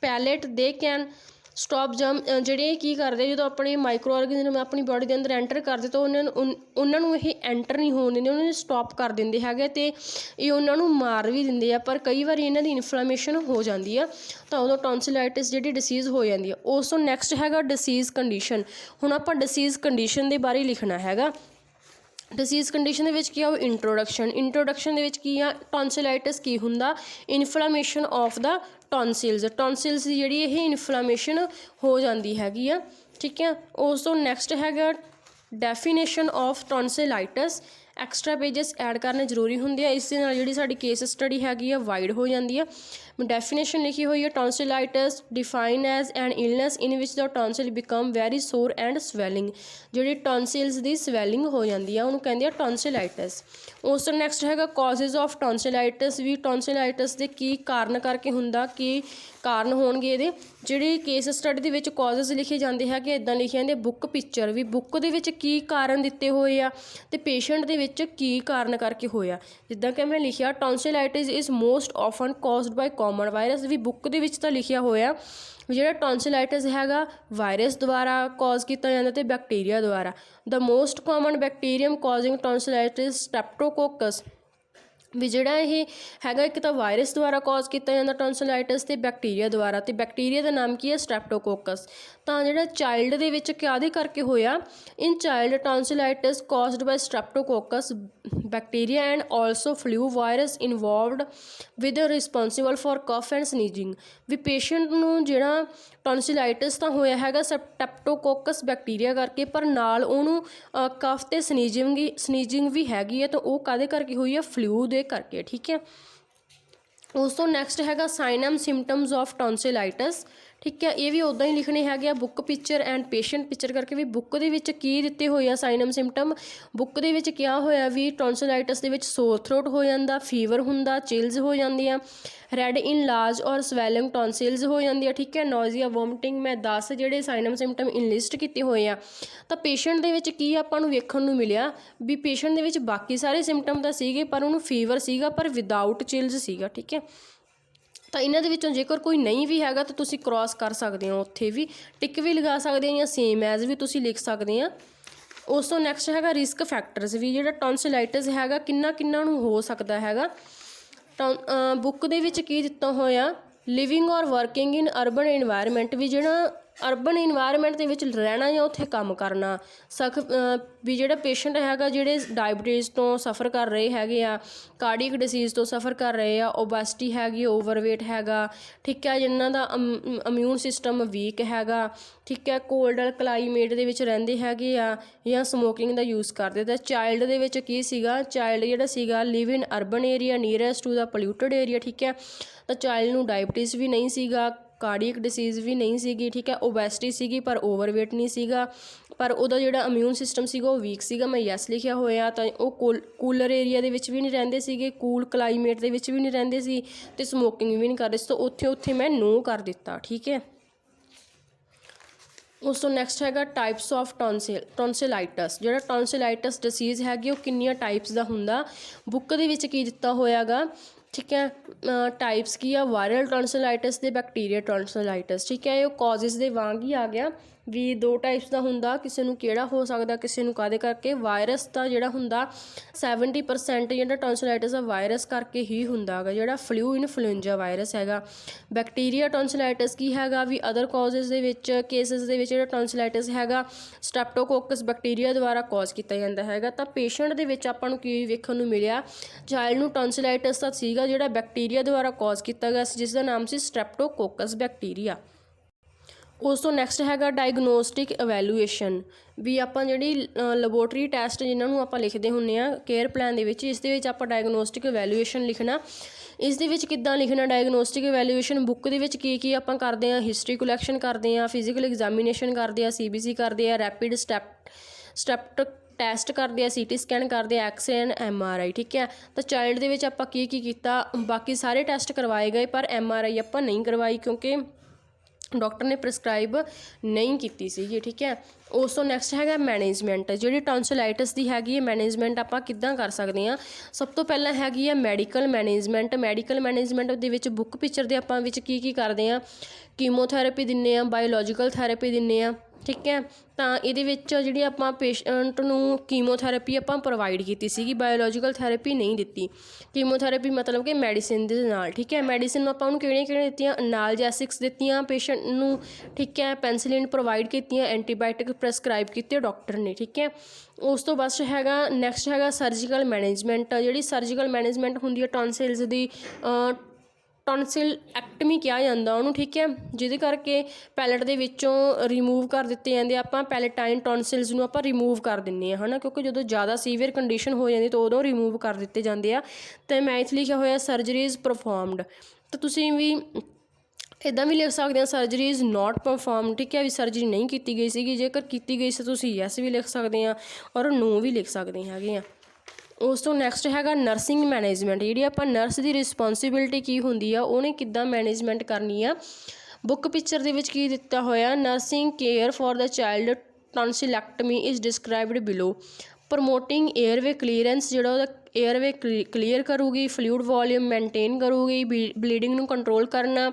palate they can stop ਜਿਹੜੇ ਕੀ ਕਰਦੇ, ਜਦੋਂ ਆਪਣੇ ਮਾਈਕਰੋ ਆਰਗਨਿਜ਼ਮ ਆਪਣੀ ਬੋਡੀ ਦੇ ਅੰਦਰ ਐਂਟਰ ਕਰਦੇ ਤਾਂ ਉਹਨਾਂ ਨੂੰ ਇਹ ਐਂਟਰ ਨਹੀਂ ਹੋਣ ਦਿੰਦੇ, ਉਹਨਾਂ ਨੂੰ ਸਟੋਪ ਕਰ ਦਿੰਦੇ ਹੈਗੇ, ਅਤੇ ਇਹ ਉਹਨਾਂ ਨੂੰ ਮਾਰ ਵੀ ਦਿੰਦੇ ਆ। ਪਰ ਕਈ ਵਾਰੀ ਇਹਨਾਂ ਦੀ ਇਨਫਲੇਮੇਸ਼ਨ ਹੋ ਜਾਂਦੀ ਆ, ਤਾਂ ਉਦੋਂ ਟੌਨਸਿਲਾਈਟਿਸ ਜਿਹੜੀ ਡਿਸੀਜ਼ ਹੋ ਜਾਂਦੀ ਆ। ਉਸ ਤੋਂ ਨੈਕਸਟ ਹੈਗਾ ਡਿਸੀਜ਼ ਕੰਡੀਸ਼ਨ। ਹੁਣ ਆਪਾਂ ਡਿਸੀਜ਼ ਕੰਡੀਸ਼ਨ ਦੇ ਬਾਰੇ ਲਿਖਣਾ ਹੈਗਾ। ਡਿਸੀਜ਼ ਕੰਡੀਸ਼ਨ ਦੇ ਵਿੱਚ ਕੀ ਆ, ਉਹ ਇੰਟਰੋਡਕਸ਼ਨ ਦੇ ਵਿੱਚ ਕੀ ਆ, ਟੌਨਸਿਲਾਈਟਿਸ ਕੀ ਹੁੰਦਾ, ਇਨਫਲਾਮੇਸ਼ਨ ਆਫ ਦਾ ਟੌਨਸਿਲਸ ਦੀ ਜਿਹੜੀ ਇਹ ਇਨਫਲਾਮੇਸ਼ਨ ਹੋ ਜਾਂਦੀ ਹੈਗੀ ਆ, ਠੀਕ ਹੈ। ਉਸ ਤੋਂ ਨੈਕਸਟ ਹੈਗਾ definition of tonsillitis. Extra pages add ਕਰਨੇ ਜ਼ਰੂਰੀ ਹੁੰਦੇ ਆ, ਇਸ ਦੇ ਨਾਲ ਜਿਹੜੀ ਸਾਡੀ ਕੇਸ ਸਟੱਡੀ ਹੈਗੀ ਆ ਵਾਈਡ ਹੋ ਜਾਂਦੀ ਆ। ਡੈਫੀਨੇਸ਼ਨ ਲਿਖੀ ਹੋਈ ਹੈ, tonsillitis define as an illness in which the tonsil become very sore and swelling. ਜਿਹੜੀ ਟੌਨਸਿਲਸ ਦੀ ਸਵੈਲਿੰਗ ਹੋ ਜਾਂਦੀ ਆ ਉਹਨੂੰ ਕਹਿੰਦੇ ਆ ਟੌਨਸਿਲਾਈਟਿਸ। ਉਸ ਤੋਂ ਨੈਕਸਟ ਹੈਗਾ ਕਾਜ਼ਜ਼ ਆਫ ਟੌਨਸਿਲਾਈਟਿਸ, ਵੀ ਟੌਨਸਿਲਾਈਟਿਸ ਦੇ ਕੀ ਕਾਰਨ ਕਰਕੇ ਹੁੰਦਾ, ਕੀ ਕਾਰਨ ਹੋਣਗੇ ਇਹਦੇ। ਜਿਹੜੇ ਕੇਸ ਸਟੱਡੀ ਦੇ ਵਿੱਚ ਕਾਜ਼ਜ਼ ਲਿਖੇ ਜਾਂਦੇ ਹੈਗੇ ਇੱਦਾਂ ਲਿਖੇ ਜਾਂਦੇ ਬੁੱਕ ਪਿਕਚਰ, ਵੀ ਬੁੱਕ ਦੇ ਵਿੱਚ ਕੀ ਕਾਰਨ ਦਿੱਤੇ ਹੋਏ ਆ ਅਤੇ ਪੇਸ਼ੈਂਟ ਦੇ ਵਿੱਚ ਕੀ ਕਾਰਨ ਕਰਕੇ ਹੋਇਆ। ਜਿੱਦਾਂ ਕਿ ਮੈਂ ਲਿਖਿਆ tonsillitis is most often caused by common virus, ਵੀ ਬੁੱਕ ਦੇ ਵਿੱਚ ਤਾਂ ਲਿਖਿਆ ਹੋਇਆ ਵੀ ਜਿਹੜਾ ਟੌਨਸਿਲਾਈਟਿਸ ਹੈਗਾ ਵਾਇਰਸ ਦੁਆਰਾ ਕਾਜ਼ ਕੀਤਾ ਜਾਂਦਾ ਅਤੇ ਬੈਕਟੀਰੀਆ ਦੁਆਰਾ। ਦ ਮੋਸਟ ਕਾਮਨ ਬੈਕਟੀਰੀਅਮ ਕਾਜ਼ਿੰਗ ਟੌਨਸਿਲਾਈਟਿਸ ਸਟ੍ਰੈਪਟੋਕੋਕਸ, ਵੀ ਜਿਹੜਾ ਇਹ ਹੈਗਾ ਇੱਕ ਤਾਂ ਵਾਇਰਸ ਦੁਆਰਾ ਕਾਜ਼ ਕੀਤਾ ਜਾਂਦਾ ਟੌਨਸਿਲਾਈਟਿਸ ਅਤੇ ਬੈਕਟੀਰੀਆ ਦੁਆਰਾ, ਅਤੇ ਬੈਕਟੀਰੀਆ ਦਾ ਨਾਮ ਕੀ ਹੈ, ਸਟ੍ਰੈਪਟੋਕੋਕਸ। ਤਾਂ ਜਿਹੜਾ ਚਾਈਲਡ ਦੇ ਵਿੱਚ ਕਾਹਦੇ ਕਰਕੇ ਹੋਇਆ, in child tonsillitis caused by streptococcus bacteria and also flu virus involved with responsible for cough and sneezing. ਵੀ ਪੇਸ਼ੈਂਟ ਨੂੰ ਜਿਹੜਾ ਟੌਨਸਿਲਾਈਟਿਸ ਤਾਂ ਹੋਇਆ ਹੈਗਾ ਸਟ੍ਰੈਪਟੋਕੋਕਸ ਬੈਕਟੀਰੀਆ ਕਰਕੇ, ਪਰ ਨਾਲ ਉਹਨੂੰ ਕਫ ਅਤੇ ਸਨੀਜਿੰਗ ਵੀ ਹੈਗੀ ਹੈ, ਤਾਂ ਉਹ ਕਾਹਦੇ ਕਰਕੇ ਹੋਈ ਹੈ, ਫਲੂ ਦੇ ਕਰਕੇ, ਠੀਕ ਹੈ। ਉਸ ਤੋਂ ਨੈਕਸਟ ਹੈਗਾ ਸਾਈਨ ਐਂਡ ਸਿੰਪਟਮਸ ਆਫ ਟੌਨਸਿਲਾਈਟਿਸ, ਠੀਕ ਹੈ। ਇਹ ਵੀ ਉੱਦਾਂ ਹੀ ਲਿਖਣੇ ਹੈਗੇ ਆ book picture and patient picture ਕਰਕੇ, ਵੀ ਬੁੱਕ ਦੇ ਵਿੱਚ ਕੀ ਦਿੱਤੇ ਹੋਏ ਆ ਸਾਈਨ ਐਂਡ ਸਿੰਪਟਮ। ਬੁੱਕ ਦੇ ਵਿੱਚ ਕਿਹਾ ਹੋਇਆ ਵੀ ਟੌਨਸਿਲਾਈਟਿਸ ਦੇ ਵਿੱਚ ਸੋਰ ਥਰੋਟ ਹੋ ਜਾਂਦਾ, ਫੀਵਰ ਹੁੰਦਾ, ਚਿਲਸ ਹੋ ਜਾਂਦੀਆਂ, ਰੈਡ ਇਨ ਲਾਰਜ ਔਰ ਸਵੈਲਿੰਗ ਟੌਨਸਿਲਸ ਹੋ ਜਾਂਦੀ ਆ, ਠੀਕ ਹੈ। ਨੋਜ਼ੀਆ, ਵੋਮਟਿੰਗ, ਮੈਂ 10 ਜਿਹੜੇ ਸਾਈਨ ਐਂਡ ਸਿੰਪਟਮ ਇਨਲਿਸਟ ਕੀਤੇ ਹੋਏ ਆ। ਤਾਂ ਪੇਸ਼ੈਂਟ ਦੇ ਵਿੱਚ ਕੀ ਆਪਾਂ ਨੂੰ ਵੇਖਣ ਨੂੰ ਮਿਲਿਆ ਵੀ ਪੇਸ਼ੈਂਟ ਦੇ ਵਿੱਚ ਬਾਕੀ ਸਾਰੇ ਸਿੰਪਟਮ ਤਾਂ ਸੀਗੇ, ਪਰ ਉਹਨੂੰ ਫੀਵਰ ਸੀਗਾ ਪਰ ਵਿਦਾਊਟ ਚਿਲਸ ਸੀਗਾ, ਠੀਕ ਹੈ। ਤਾਂ ਇਹਨਾਂ ਦੇ ਵਿੱਚੋਂ ਜੇਕਰ ਕੋਈ ਨਹੀਂ ਵੀ ਹੈਗਾ ਤਾਂ ਤੁਸੀਂ ਕ੍ਰੋਸ ਕਰ ਸਕਦੇ ਹੋ, ਉੱਥੇ ਵੀ ਟਿਕ ਵੀ ਲਗਾ ਸਕਦੇ ਹੋ ਜਾਂ ਸੇਮ ਐਜ਼ ਵੀ ਤੁਸੀਂ ਲਿਖ ਸਕਦੇ ਆ। ਉਸ ਤੋਂ ਨੈਕਸਟ ਹੈਗਾ ਰਿਸਕ ਫੈਕਟਰਸ, ਵੀ ਜਿਹੜਾ ਟੌਨਸਿਲਾਈਟਿਸ ਹੈਗਾ ਕਿੰਨਾ ਨੂੰ ਹੋ ਸਕਦਾ ਹੈਗਾ। ਬੁੱਕ ਦੇ ਵਿੱਚ ਕੀ ਦਿੱਤਾ ਹੋਇਆ, ਲਿਵਿੰਗ ਔਰ ਵਰਕਿੰਗ ਇਨ ਅਰਬਨ ਇਨਵਾਇਰਮੈਂਟ, ਵੀ ਜਿਹੜਾ ਅਰਬਨ ਇਨਵਾਇਰਮੈਂਟ ਦੇ ਵਿੱਚ ਰਹਿਣਾ ਜਾਂ ਉੱਥੇ ਕੰਮ ਕਰਨਾ। ਵੀ ਜਿਹੜਾ ਪੇਸ਼ੈਂਟ ਹੈਗਾ ਜਿਹੜੇ ਡਾਇਬਟੀਜ਼ ਤੋਂ ਸਫਰ ਕਰ ਰਹੇ ਹੈਗੇ ਆ, ਕਾਰਡੀਅਕ ਡਿਸੀਜ਼ ਤੋਂ ਸਫਰ ਕਰ ਰਹੇ ਆ, ਓਬੈਸਿਟੀ ਹੈਗੀ, ਓਵਰਵੇਟ ਹੈਗਾ, ਠੀਕ ਹੈ, ਜਿਨ੍ਹਾਂ ਦਾ ਇਮਿਊਨ ਸਿਸਟਮ ਵੀਕ ਹੈਗਾ, ਠੀਕ ਹੈ, ਕੋਲਡ ਕਲਾਈਮੇਟ ਦੇ ਵਿੱਚ ਰਹਿੰਦੇ ਹੈਗੇ ਆ, ਜਾਂ ਸਮੋਕਿੰਗ ਦਾ ਯੂਜ਼ ਕਰਦੇ। ਤਾਂ ਚਾਈਲਡ ਦੇ ਵਿੱਚ ਕੀ ਸੀਗਾ, ਚਾਈਲਡ ਜਿਹੜਾ ਸੀਗਾ live in urban area nearest to the polluted area, ਠੀਕ ਹੈ। ਤਾਂ ਚਾਈਲਡ ਨੂੰ ਡਾਇਬਟੀਜ਼ ਵੀ ਨਹੀਂ ਸੀਗਾ, ਕਾਰਡੀਅਕ ਡਿਸੀਜ਼ ਵੀ ਨਹੀਂ ਸੀਗੀ, ਠੀਕ ਹੈ, ਓਬੈਸਿਟੀ ਸੀਗੀ ਪਰ ਓਵਰਵੇਟ ਨਹੀਂ ਸੀਗਾ, ਪਰ ਉਹਦਾ ਜਿਹੜਾ ਇਮਿਊਨ ਸਿਸਟਮ ਸੀਗਾ ਉਹ ਵੀਕ ਸੀਗਾ, ਮੈਂ ਯੈਸ ਲਿਖਿਆ ਹੋਇਆ। ਤਾਂ ਉਹ ਕੂਲਰ ਏਰੀਆ ਦੇ ਵਿੱਚ ਵੀ ਨਹੀਂ ਰਹਿੰਦੇ ਸੀਗੇ, ਕੂਲ ਕਲਾਈਮੇਟ ਦੇ ਵਿੱਚ ਵੀ ਨਹੀਂ ਰਹਿੰਦੇ ਸੀ, ਅਤੇ ਸਮੋਕਿੰਗ ਵੀ ਨਹੀਂ ਕਰਦੇ ਸੀ, ਤਾਂ ਉੱਥੇ ਮੈਂ ਨੋ ਕਰ ਦਿੱਤਾ, ਠੀਕ ਹੈ। ਉਸ ਤੋਂ ਨੈਕਸਟ ਹੈਗਾ ਟਾਈਪਸ ਆਫ ਟੌਨਸਿਲਾਈਟਸ। ਜਿਹੜਾ ਟੌਨਸਿਲਾਈਟਸ ਡਿਸੀਜ਼ ਹੈਗੀ ਉਹ ਕਿੰਨੀਆਂ ਟਾਈਪਸ ਦਾ ਹੁੰਦਾ, ਬੁੱਕ ਦੇ ਵਿੱਚ ਕੀ ਦਿੱਤਾ ਹੋਇਆ ਗਾ, ਠੀਕ ਹੈ। ਟਾਈਪਸ ਕੀ ਆ, ਵਾਇਰਲ ਟੌਨਸਿਲਾਈਟਸ ਤੇ ਬੈਕਟੀਰੀਆ ਟੌਨਸਿਲਾਈਟਸ, ਠੀਕ ਹੈ। ਇਹ ਕਾਜ਼ਿਸ ਦੇ ਵਾਂਗ ਹੀ ਆ ਗਿਆ ਵੀ 2 ਟਾਈਪਸ ਦਾ ਹੁੰਦਾ, ਕਿਸੇ ਨੂੰ ਕਿਹੜਾ ਹੋ ਸਕਦਾ, ਕਿਸੇ ਨੂੰ ਕਾਹਦੇ ਕਰਕੇ। ਵਾਇਰਸ ਦਾ ਜਿਹੜਾ ਹੁੰਦਾ 70% ਜਿਹੜਾ ਟੌਨਸਿਲਾਈਟਸ ਆ ਵਾਇਰਸ ਕਰਕੇ ਹੀ ਹੁੰਦਾ ਹੈਗਾ, ਜਿਹੜਾ ਫਲੂ ਇਨਫਲੂਐਂਜਾ ਵਾਇਰਸ ਹੈਗਾ। ਬੈਕਟੀਰੀਆ ਟੌਨਸਿਲਾਈਟਸ ਕੀ ਹੈਗਾ ਵੀ ਅਦਰ ਕਾਜ਼ਿਸ ਦੇ ਵਿੱਚ, ਕੇਸਿਸ ਦੇ ਵਿੱਚ ਜਿਹੜਾ ਟੌਨਸਿਲਾਈਟਸ ਹੈਗਾ ਸਟ੍ਰੈਪਟੋਕੋਕਸ ਬੈਕਟੀਰੀਆ ਦੁਆਰਾ ਕਾਜ਼ ਕੀਤਾ ਜਾਂਦਾ ਹੈਗਾ। ਤਾਂ ਪੇਸ਼ੈਂਟ ਦੇ ਵਿੱਚ ਆਪਾਂ ਨੂੰ ਕੀ ਵੇਖਣ ਨੂੰ ਮਿਲਿਆ, ਚਾਈਲਡ ਨੂੰ ਟੌਨਸਿਲਾਈਟਸ ਤਾਂ ਸੀਗਾ ਜਿਹੜਾ ਬੈਕਟੀਰੀਆ ਦੁਆਰਾ ਕਾਜ਼ ਕੀਤਾ ਗਿਆ ਸੀ, ਜਿਸ ਦਾ ਨਾਮ ਸੀ ਸਟ੍ਰੈਪਟੋਕੋਕਸ ਬੈਕਟੀਰੀਆ। ਉਸ ਤੋਂ ਨੈਕਸਟ ਹੈਗਾ ਡਾਇਗਨੋਸਟਿਕ ਇਵੈਲੂਏਸ਼ਨ, ਵੀ ਆਪਾਂ ਜਿਹੜੀ ਲੈਬੋਰਟਰੀ ਟੈਸਟ ਜਿਨ੍ਹਾਂ ਨੂੰ ਆਪਾਂ ਲਿਖਦੇ ਹੁੰਦੇ ਹਾਂ ਕੇਅਰ ਪਲਾਨ ਦੇ ਵਿੱਚ, ਇਸ ਦੇ ਵਿੱਚ ਆਪਾਂ ਡਾਇਗਨੋਸਟਿਕ ਇਵੈਲੂਏਸ਼ਨ ਲਿਖਣਾ। ਇਸ ਦੇ ਵਿੱਚ ਕਿੱਦਾਂ ਲਿਖਣਾ ਡਾਇਗਨੋਸਟਿਕ ਇਵੈਲੂਏਸ਼ਨ, ਬੁੱਕ ਦੇ ਵਿੱਚ ਕੀ ਆਪਾਂ ਕਰਦੇ ਹਾਂ, ਹਿਸਟਰੀ ਕਲੈਕਸ਼ਨ ਕਰਦੇ ਹਾਂ, ਫਿਜ਼ੀਕਲ ਐਗਜ਼ਾਮੀਨੇਸ਼ਨ ਕਰਦੇ ਹਾਂ, CBC ਕਰਦੇ ਹਾਂ, ਰੈਪਿਡ ਸਟੈਪ ਟੈਸਟ ਕਰਦੇ ਆ, CT ਸਕੈਨ ਕਰਦੇ ਆ, ਐਕਸਰੇ ਐਂਡ MRI, ਠੀਕ ਹੈ। ਤਾਂ ਚਾਈਲਡ ਦੇ ਵਿੱਚ ਆਪਾਂ ਕੀ ਕੀਤਾ, ਬਾਕੀ ਸਾਰੇ ਟੈਸਟ ਕਰਵਾਏ ਗਏ ਪਰ MRI ਆਪਾਂ ਨਹੀਂ ਕਰਵਾਈ ਕਿਉਂਕਿ ਡਾਕਟਰ ਨੇ ਪ੍ਰਿਸਕ੍ਰਾਈਬ ਨਹੀਂ ਕੀਤੀ ਸੀਗੀ, ਠੀਕ ਹੈ। ਉਸ ਤੋਂ ਨੈਕਸਟ ਹੈਗਾ ਮੈਨੇਜਮੈਂਟ, ਜਿਹੜੀ ਟੌਨਸਿਲਾਈਟਸ ਦੀ ਹੈਗੀ ਹੈ ਮੈਨੇਜਮੈਂਟ ਆਪਾਂ ਕਿੱਦਾਂ ਕਰ ਸਕਦੇ ਹਾਂ। ਸਭ ਤੋਂ ਪਹਿਲਾਂ ਹੈਗੀ ਹੈ ਮੈਡੀਕਲ ਮੈਨੇਜਮੈਂਟ। ਮੈਡੀਕਲ ਮੈਨੇਜਮੈਂਟ ਦੇ ਵਿੱਚ ਬੁੱਕ ਪਿਕਚਰ ਦੇ ਆਪਾਂ ਵਿੱਚ ਕੀ ਕਰਦੇ ਹਾਂ, ਕੀਮੋਥੈਰੇਪੀ ਦਿੰਦੇ ਹਾਂ, ਬਾਇਓਲੋਜੀਕਲ ਥੈਰੇਪੀ ਦਿੰਦੇ ਹਾਂ, ਠੀਕ ਹੈ। ਤਾਂ ਇਹਦੇ ਵਿੱਚ ਜਿਹੜੀ ਆਪਾਂ ਪੇਸ਼ੈਂਟ ਨੂੰ ਕੀਮੋਥੈਰੇਪੀ ਆਪਾਂ ਪ੍ਰੋਵਾਈਡ ਕੀਤੀ ਸੀਗੀ, ਬਾਇਓਲੋਜੀਕਲ ਥੈਰੇਪੀ ਨਹੀਂ ਦਿੱਤੀ। ਕੀਮੋਥੈਰੇਪੀ ਮਤਲਬ ਕਿ ਮੈਡੀਸਿਨ ਦੇ ਨਾਲ, ਠੀਕ ਹੈ। ਮੈਡੀਸਿਨ ਆਪਾਂ ਉਹਨੂੰ ਕਿਹੜੀਆਂ ਦਿੱਤੀਆਂ, ਅਨਾਲਜੈਸਿਕਸ ਦਿੱਤੀਆਂ ਪੇਸ਼ੈਂਟ ਨੂੰ, ਠੀਕ ਹੈ। ਪੈਨਸਿਲਿਨ ਪ੍ਰੋਵਾਈਡ ਕੀਤੀਆਂ, ਐਂਟੀਬਾਇਓਟਿਕ ਪ੍ਰੈਸਕ੍ਰਾਈਬ ਕੀਤੇ ਡਾਕਟਰ ਨੇ, ਠੀਕ ਹੈ। ਉਸ ਤੋਂ ਬਾਅਦ ਹੈਗਾ ਨੈਕਸਟ ਹੈਗਾ ਸਰਜੀਕਲ ਮੈਨੇਜਮੈਂਟ। ਜਿਹੜੀ ਸਰਜੀਕਲ ਮੈਨੇਜਮੈਂਟ ਹੁੰਦੀ ਹੈ ਟੌਨਸਿਲਸ ਦੀ, ਟੌਨਸਿਲੈਕਟਮੀ ਕਿਹਾ ਜਾਂਦਾ ਉਹਨੂੰ, ਠੀਕ ਹੈ। ਜਿਹਦੇ ਕਰਕੇ ਪੈਲਟ ਦੇ ਵਿੱਚੋਂ ਰਿਮੂਵ ਕਰ ਦਿੱਤੇ ਜਾਂਦੇ ਆਪਾਂ ਪੈਲੇਟਾਈਨ ਟੌਨਸਿਲਸ ਨੂੰ ਆਪਾਂ ਰਿਮੂਵ ਕਰ ਦਿੰਦੇ ਹਾਂ, ਹੈ ਨਾ, ਕਿਉਂਕਿ ਜਦੋਂ ਜ਼ਿਆਦਾ ਸੀਵੀਅਰ ਕੰਡੀਸ਼ਨ ਹੋ ਜਾਂਦੀ ਤਾਂ ਉਦੋਂ ਰਿਮੂਵ ਕਰ ਦਿੱਤੇ ਜਾਂਦੇ ਆ। ਅਤੇ ਮੈਂ ਇੱਥੇ ਲਿਖਿਆ ਹੋਇਆ ਸਰਜਰੀਜ਼ ਪਰਫੋਰਮਡ, ਤਾਂ ਤੁਸੀਂ ਵੀ ਇੱਦਾਂ ਵੀ ਲਿਖ ਸਕਦੇ ਹਾਂ ਸਰਜਰੀ ਇਜ਼ ਨੋਟ ਪਰਫੋਰਮ, ਠੀਕ ਹੈ, ਵੀ ਸਰਜਰੀ ਨਹੀਂ ਕੀਤੀ ਗਈ ਸੀਗੀ। ਜੇਕਰ ਕੀਤੀ ਗਈ ਸੀ ਤੁਸੀਂ ਯੈਸ ਵੀ ਲਿਖ ਸਕਦੇ ਹਾਂ ਔਰ ਨੋ ਵੀ ਲਿਖ ਸਕਦੇ ਹੈਗੇ ਆ। ਉਸ ਤੋਂ ਨੈਕਸਟ ਹੈਗਾ ਨਰਸਿੰਗ ਮੈਨੇਜਮੈਂਟ, ਜਿਹੜੀ ਆਪਾਂ ਨਰਸ ਦੀ ਰਿਸਪੋਂਸੀਬਿਲਿਟੀ ਕੀ ਹੁੰਦੀ ਆ, ਉਹਨੇ ਕਿੱਦਾਂ ਮੈਨੇਜਮੈਂਟ ਕਰਨੀ ਆ। ਬੁੱਕ ਪਿਕਚਰ ਦੇ ਵਿੱਚ ਕੀ ਦਿੱਤਾ ਹੋਇਆ, nursing care for the child tonsillectomy is described below. Promoting airway clearance, ਜਿਹੜਾ ਉਹਦਾ ਏਅਰਵੇ ਕਲੀਅਰ ਕਰੂਗੀ, ਫਲੂਇਡ ਵੋਲੀਅਮ ਮੇਨਟੇਨ ਕਰੂਗੀ, ਬਲੀਡਿੰਗ ਨੂੰ ਕੰਟਰੋਲ ਕਰਨਾ,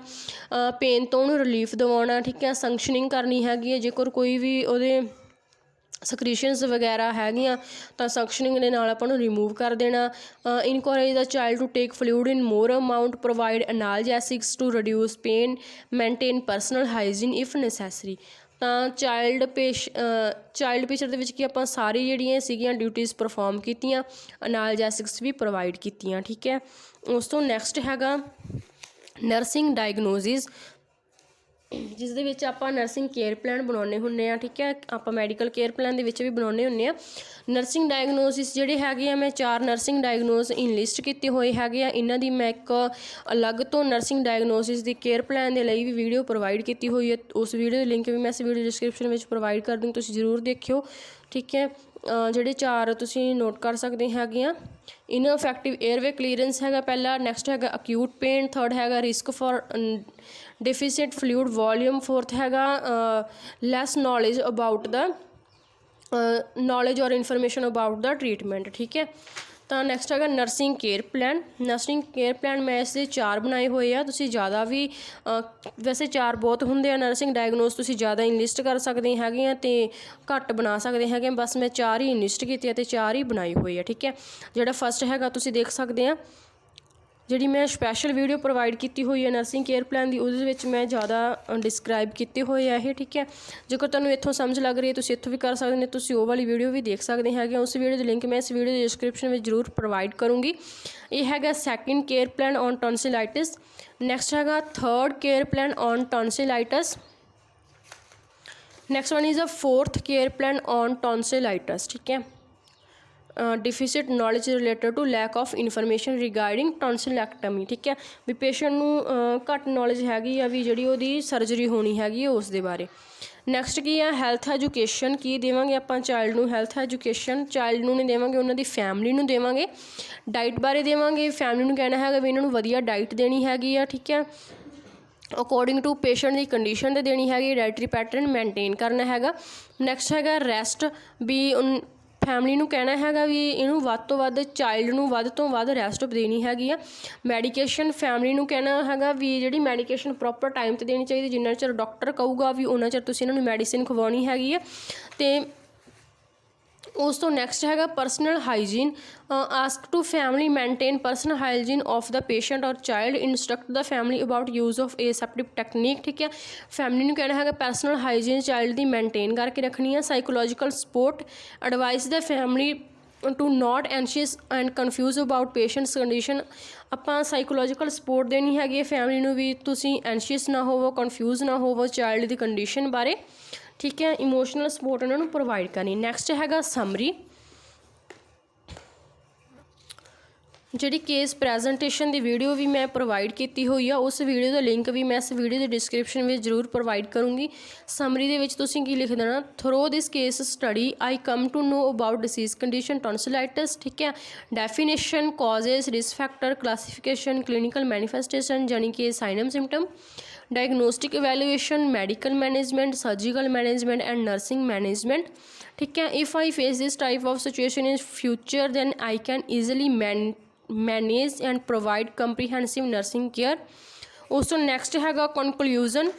ਪੇਨ ਤੋਂ ਉਹਨੂੰ ਰਿਲੀਫ ਦਿਵਾਉਣਾ, ਠੀਕ ਹੈ। ਸੰਕਸ਼ਨਿੰਗ ਕਰਨੀ ਹੈਗੀ ਹੈ, ਜੇਕਰ ਕੋਈ ਵੀ ਉਹਦੇ ਸਕ੍ਰੀਸ਼ਨਸ ਵਗੈਰਾ ਹੈਗੀਆਂ ਤਾਂ ਸਕਸ਼ਨਿੰਗ ਦੇ ਨਾਲ ਆਪਾਂ ਨੂੰ ਰਿਮੂਵ ਕਰ ਦੇਣਾ। Encourage the child to take fluid in more amount, provide analgesics to reduce pain, maintain personal hygiene if necessary. ਤਾਂ ਚਾਈਲਡ ਪਿਕਚਰ ਦੇ ਵਿੱਚ ਕੀ ਆਪਾਂ ਸਾਰੀ ਜਿਹੜੀਆਂ ਸੀਗੀਆਂ ਡਿਊਟੀਜ਼ ਪਰਫੋਰਮ ਕੀਤੀਆਂ, ਅਨਾਲਜੈਸਿਕਸ ਵੀ ਪ੍ਰੋਵਾਈਡ ਕੀਤੀਆਂ, ਠੀਕ ਹੈ। ਉਸ ਤੋਂ ਨੈਕਸਟ ਹੈਗਾ ਨਰਸਿੰਗ ਡਾਇਗਨੋਸਿਸ, ਜਿਸ ਦੇ ਵਿੱਚ ਆਪਾਂ ਨਰਸਿੰਗ ਕੇਅਰ ਪਲਾਨ ਬਣਾਉਂਦੇ ਹੁੰਦੇ ਹਾਂ, ਠੀਕ ਹੈ। ਆਪਾਂ ਮੈਡੀਕਲ ਕੇਅਰ ਪਲਾਨ ਦੇ ਵਿੱਚ ਵੀ ਬਣਾਉਂਦੇ ਹੁੰਦੇ ਹਾਂ। ਨਰਸਿੰਗ ਡਾਇਗਨੋਸਿਸ ਜਿਹੜੇ ਹੈਗੇ ਆ, ਮੈਂ 4 ਨਰਸਿੰਗ ਡਾਇਗਨੋਸ ਇਨਲਿਸਟ ਕੀਤੇ ਹੋਏ ਹੈਗੇ ਆ। ਇਹਨਾਂ ਦੀ ਮੈਂ ਇੱਕ ਅਲੱਗ ਤੋਂ ਨਰਸਿੰਗ ਡਾਇਗਨੋਸਿਸ ਦੀ ਕੇਅਰ ਪਲਾਨ ਦੇ ਲਈ ਵੀ ਵੀਡੀਓ ਪ੍ਰੋਵਾਈਡ ਕੀਤੀ ਹੋਈ ਹੈ। ਉਸ ਵੀਡੀਓ ਦੀ ਲਿੰਕ ਵੀ ਮੈਂ ਇਸ ਵੀਡੀਓ ਡਿਸਕ੍ਰਿਪਸ਼ਨ ਵਿੱਚ ਪ੍ਰੋਵਾਈਡ ਕਰ ਦੂੰ, ਤੁਸੀਂ ਜ਼ਰੂਰ ਦੇਖਿਓ, ਠੀਕ ਹੈ। ਜਿਹੜੇ 4 ਤੁਸੀਂ ਨੋਟ ਕਰ ਸਕਦੇ ਹੈਗੇ ਆ। ਇਨਫੈਕਟਿਵ ਏਅਰਵੇ ਕਲੀਅਰੈਂਸ ਹੈਗਾ ਪਹਿਲਾ, ਨੈਕਸਟ ਹੈਗਾ ਅਕਿਊਟ ਪੇਨ, ਥਰਡ ਹੈਗਾ risk for deficit fluid volume, fourth ਹੈਗਾ less knowledge about the knowledge or information about the treatment, ਠੀਕ ਹੈ। ਤਾਂ ਨੈਕਸਟ ਹੈਗਾ nursing care plan. Nursing care plan ਮੈਂ ਇਸ ਦੇ 4 ਬਣਾਏ ਹੋਏ ਆ, ਤੁਸੀਂ ਜ਼ਿਆਦਾ ਵੀ ਵੈਸੇ 4 ਬਹੁਤ ਹੁੰਦੇ ਆ। ਨਰਸਿੰਗ ਡਾਇਗਨੋਸ ਤੁਸੀਂ ਜ਼ਿਆਦਾ ਇਨਲਿਸਟ ਕਰ ਸਕਦੇ ਹੈਗੇ ਆ ਅਤੇ ਘੱਟ ਬਣਾ ਸਕਦੇ ਹੈਗੇ, ਬਸ ਮੈਂ 4 ਹੀ ਇਨਲਿਸਟ ਕੀਤੇ ਅਤੇ 4 ਹੀ ਬਣਾਈ ਹੋਈ ਆ, ਠੀਕ ਹੈ। ਜਿਹੜਾ ਫਸਟ ਹੈਗਾ ਤੁਸੀਂ ਦੇਖ ਸਕਦੇ ਆ, ਜਿਹੜੀ ਮੈਂ ਸਪੈਸ਼ਲ ਵੀਡੀਓ ਪ੍ਰੋਵਾਈਡ ਕੀਤੀ ਹੋਈ ਹੈ ਨਰਸਿੰਗ ਕੇਅਰ ਪਲਾਨ ਦੀ, ਉਹਦੇ ਵਿੱਚ ਮੈਂ ਜ਼ਿਆਦਾ ਡਿਸਕ੍ਰਾਈਬ ਕੀਤੇ ਹੋਏ ਆ ਇਹ, ਠੀਕ ਹੈ। ਜੇਕਰ ਤੁਹਾਨੂੰ ਇੱਥੋਂ ਸਮਝ ਲੱਗ ਰਹੀ ਹੈ ਤੁਸੀਂ ਇੱਥੋਂ ਵੀ ਕਰ ਸਕਦੇ ਹੋ, ਤੁਸੀਂ ਉਹ ਵਾਲੀ ਵੀਡੀਓ ਵੀ ਦੇਖ ਸਕਦੇ ਹੈਗੇ। ਉਸ ਵੀਡੀਓ ਦੀ ਲਿੰਕ ਮੈਂ ਇਸ ਵੀਡੀਓ ਦੀ ਡਿਸਕ੍ਰਿਪਸ਼ਨ ਵਿੱਚ ਜ਼ਰੂਰ ਪ੍ਰੋਵਾਈਡ ਕਰੂੰਗੀ। ਇਹ ਹੈਗਾ second care plan on tonsillitis. Next ਹੈਗਾ third care plan on tonsillitis. Next one is a fourth care plan on tonsillitis, ਠੀਕ ਹੈ। Deficit knowledge related to lack of information regarding tonsillectomy, ਠੀਕ ਹੈ। ਵੀ ਪੇਸ਼ੈਂਟ ਨੂੰ ਘੱਟ ਨੌਲੇਜ ਹੈਗੀ ਆ ਵੀ ਜਿਹੜੀ ਉਹਦੀ ਸਰਜਰੀ ਹੋਣੀ ਹੈਗੀ ਹੈ ਉਸ ਦੇ ਬਾਰੇ। ਨੈਕਸਟ ਕੀ ਆ ਹੈਲਥ ਐਜੂਕੇਸ਼ਨ, ਕੀ ਦੇਵਾਂਗੇ ਆਪਾਂ ਚਾਈਲਡ ਨੂੰ ਹੈਲਥ ਐਜੂਕੇਸ਼ਨ, ਚਾਈਲਡ ਨੂੰ ਨਹੀਂ ਦੇਵਾਂਗੇ ਉਹਨਾਂ ਦੀ ਫੈਮਿਲੀ ਨੂੰ ਦੇਵਾਂਗੇ। ਡਾਈਟ ਬਾਰੇ ਦੇਵਾਂਗੇ, ਫੈਮਿਲੀ ਨੂੰ ਕਹਿਣਾ ਹੈਗਾ ਵੀ ਇਹਨਾਂ ਨੂੰ ਵਧੀਆ ਡਾਈਟ ਦੇਣੀ ਹੈਗੀ ਆ, ਠੀਕ ਹੈ। According to patient the condition 'ਤੇ ਦੇਣੀ ਹੈਗੀ। ਡਾਇਟਰੀ ਪੈਟਰਨ ਮੇਨਟੇਨ ਕਰਨਾ ਹੈਗਾ। ਨੈਕਸਟ ਹੈਗਾ ਰੈਸਟ, ਵੀ ਫੈਮਲੀ ਨੂੰ ਕਹਿਣਾ ਹੈਗਾ ਵੀ ਇਹਨੂੰ ਵੱਧ ਤੋਂ ਵੱਧ, ਚਾਈਲਡ ਨੂੰ ਵੱਧ ਤੋਂ ਵੱਧ ਰੈਸਟ ਦੇਣੀ ਹੈਗੀ ਆ। ਮੈਡੀਕੇਸ਼ਨ, ਫੈਮਲੀ ਨੂੰ ਕਹਿਣਾ ਹੈਗਾ ਵੀ ਜਿਹੜੀ ਮੈਡੀਕੇਸ਼ਨ ਪ੍ਰੋਪਰ ਟਾਈਮ 'ਤੇ ਦੇਣੀ ਚਾਹੀਦੀ, ਜਿੰਨਾ ਚਿਰ ਡਾਕਟਰ ਕਹੂਗਾ ਵੀ ਉਹਨਾਂ ਚਿਰ ਤੁਸੀਂ ਇਹਨਾਂ ਨੂੰ ਮੈਡੀਸਿਨ ਖਵਾਉਣੀ ਹੈਗੀ ਆ। ਅਤੇ ਉਸ ਤੋਂ ਨੈਕਸਟ ਹੈਗਾ personal hygiene, ask to family maintain personal hygiene of the patient or child, instruct the family about use of aseptic technique. ਠੀਕ ਹੈ, ਫੈਮਲੀ ਨੂੰ ਕਹਿਣਾ ਹੈਗਾ ਪਰਸਨਲ ਹਾਈਜੀਨ ਚਾਈਲਡ ਦੀ ਮੇਨਟੇਨ ਕਰਕੇ ਰੱਖਣੀ ਹੈ। Psychological support, advise the family to not anxious and confuse about patient's condition. ਆਪਾਂ ਸਾਈਕੋਲੋਜੀਕਲ ਸਪੋਰਟ ਦੇਣੀ ਹੈਗੀ ਹੈ ਫੈਮਲੀ ਨੂੰ ਵੀ ਤੁਸੀਂ ਐਂਸ਼ੀਅਸ ਨਾ ਹੋਵੋ, ਕਨਫਿਊਜ਼ ਨਾ ਹੋਵੋ ਚਾਈਲਡ ਦੀ ਕੰਡੀਸ਼ਨ ਬਾਰੇ। ਠੀਕ ਹੈ, ਇਮੋਸ਼ਨਲ ਸਪੋਰਟ ਉਹਨਾਂ ਨੂੰ ਪ੍ਰੋਵਾਈਡ ਕਰਨੀ। ਨੈਕਸਟ ਹੈਗਾ ਸਮਰੀ, ਜਿਹੜੀ ਕੇਸ ਪ੍ਰੈਜੈਂਟੇਸ਼ਨ ਦੀ ਵੀਡੀਓ ਵੀ ਮੈਂ ਪ੍ਰੋਵਾਈਡ ਕੀਤੀ ਹੋਈ ਆ, ਉਸ ਵੀਡੀਓ ਦਾ ਲਿੰਕ ਵੀ ਮੈਂ ਇਸ ਵੀਡੀਓ ਦੇ ਡਿਸਕ੍ਰਿਪਸ਼ਨ ਵਿੱਚ ਜ਼ਰੂਰ ਪ੍ਰੋਵਾਈਡ ਕਰੂੰਗੀ। ਸਮਰੀ ਦੇ ਵਿੱਚ ਤੁਸੀਂ ਕੀ ਲਿਖ ਦੇਣਾ, through this case study I come to know about disease condition tonsillitis. ਠੀਕ ਹੈ, definition, causes, risk factor, classification, clinical manifestation ਜਾਨੀ ਕਿ sign and symptom, diagnostic evaluation, medical management, surgical management and nursing management. ठीक है, if I face this type of situation in future then I can easily manage and provide comprehensive nursing care. उस तो next हैगा conclusion.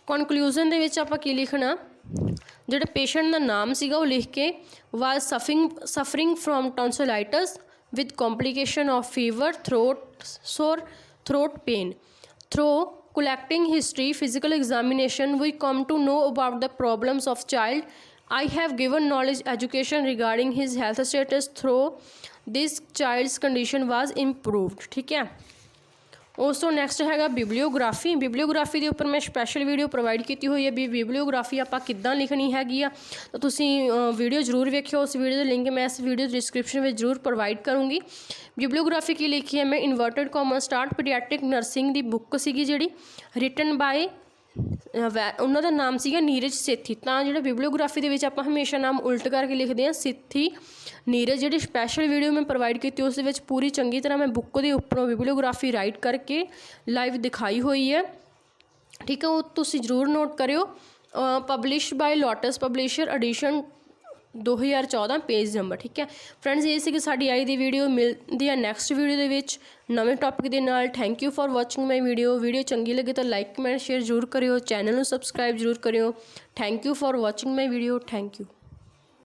Conclusion दे विच आपां की लिखना, जिहड़ा patient का नाम सीगा वो लिख के, was suffering from tonsillitis with complication of fever, throat sore, throat pain. Through collecting history, physical examination, we come to know about the problems of child. I have given knowledge education regarding his health status. Through this child's condition was improved। ठीक है, ਉਸ ਤੋਂ next ਹੈਗਾ ਬਿਬਲੀਓਗ੍ਰਾਫੀ। ਬਿਬਲੀਓਗ੍ਰਾਫੀ ਦੇ ਉੱਪਰ ਮੈਂ special video provide ਕੀਤੀ ਹੋਈ ਹੈ ਵੀ ਬਿਬਲੀਓਗ੍ਰਾਫੀ ਆਪਾਂ ਕਿੱਦਾਂ ਲਿਖਣੀ ਹੈਗੀ ਆ, ਤਾਂ ਤੁਸੀਂ ਵੀਡੀਓ ਜ਼ਰੂਰ ਵੇਖਿਓ। ਉਸ ਵੀਡੀਓ ਦਾ ਲਿੰਕ ਮੈਂ ਇਸ ਵੀਡੀਓ ਦੀ ਡਿਸਕ੍ਰਿਪਸ਼ਨ ਵਿੱਚ ਜ਼ਰੂਰ ਪ੍ਰੋਵਾਈਡ ਕਰੂੰਗੀ। ਬਿਬਲੀਓਗ੍ਰਾਫੀ ਕੀ ਲਿਖੀ ਹੈ ਮੈਂ, ਇਨਵਰਟਡ ਕਾਮਾ ਸਟਾਰਟ ਪੀਡੀਆਟ੍ਰਿਕ ਨਰਸਿੰਗ ਦੀ ਬੁੱਕ ਸੀਗੀ ਜਿਹੜੀ ਰਿਟਨ ਬਾਏ ਉਹਨਾਂ ਦਾ ਨਾਮ ਸੀਗਾ ਨੀਰਜ ਸੇਥੀ। ਤਾਂ ਜਿਹੜਾ ਬਿਬਲੀਓਗ੍ਰਾਫੀ ਦੇ ਵਿੱਚ ਆਪਾਂ ਹਮੇਸ਼ਾ ਨਾਮ ਉਲਟ ਕਰਕੇ ਲਿਖਦੇ ਹਾਂ ਸਿੱਥੀ ਨੀਰਜ। ਜਿਹੜੀ ਸਪੈਸ਼ਲ ਵੀਡੀਓ ਮੈਂ ਪ੍ਰੋਵਾਈਡ ਕੀਤੀ ਉਸ ਦੇ ਵਿੱਚ ਪੂਰੀ ਚੰਗੀ ਤਰ੍ਹਾਂ ਮੈਂ ਬੁੱਕ ਦੇ ਉੱਪਰੋਂ ਬਿਬਲੀਓਗ੍ਰਾਫੀ ਰਾਈਟ ਕਰਕੇ ਲਾਈਵ ਦਿਖਾਈ ਹੋਈ ਹੈ। ਠੀਕ ਹੈ, ਉਹ ਤੁਸੀਂ ਜ਼ਰੂਰ ਨੋਟ ਕਰਿਓ। Publish by Lotus publisher, edition 2014, page number. ਠੀਕ ਹੈ ਫਰੈਂਡਸ, ਇਹ ਸੀ ਕਿ ਸਾਡੀ ਅੱਜ ਦੀ ਵੀਡੀਓ। ਮਿਲਦੀ ਹੈ ਨੈਕਸਟ ਵੀਡੀਓ ਦੇ ਵਿੱਚ ਨਵੇਂ ਟੌਪਿਕ ਦੇ ਨਾਲ। Thank you for watching my video ਚੰਗੀ ਲੱਗੇ ਤਾਂ ਲਾਈਕ ਕਮੈਂਟ ਸ਼ੇਅਰ ਜ਼ਰੂਰ ਕਰਿਓ, ਚੈਨਲ ਨੂੰ ਸਬਸਕ੍ਰਾਈਬ ਜ਼ਰੂਰ ਕਰਿਓ। Thank you for watching my video. Thank you.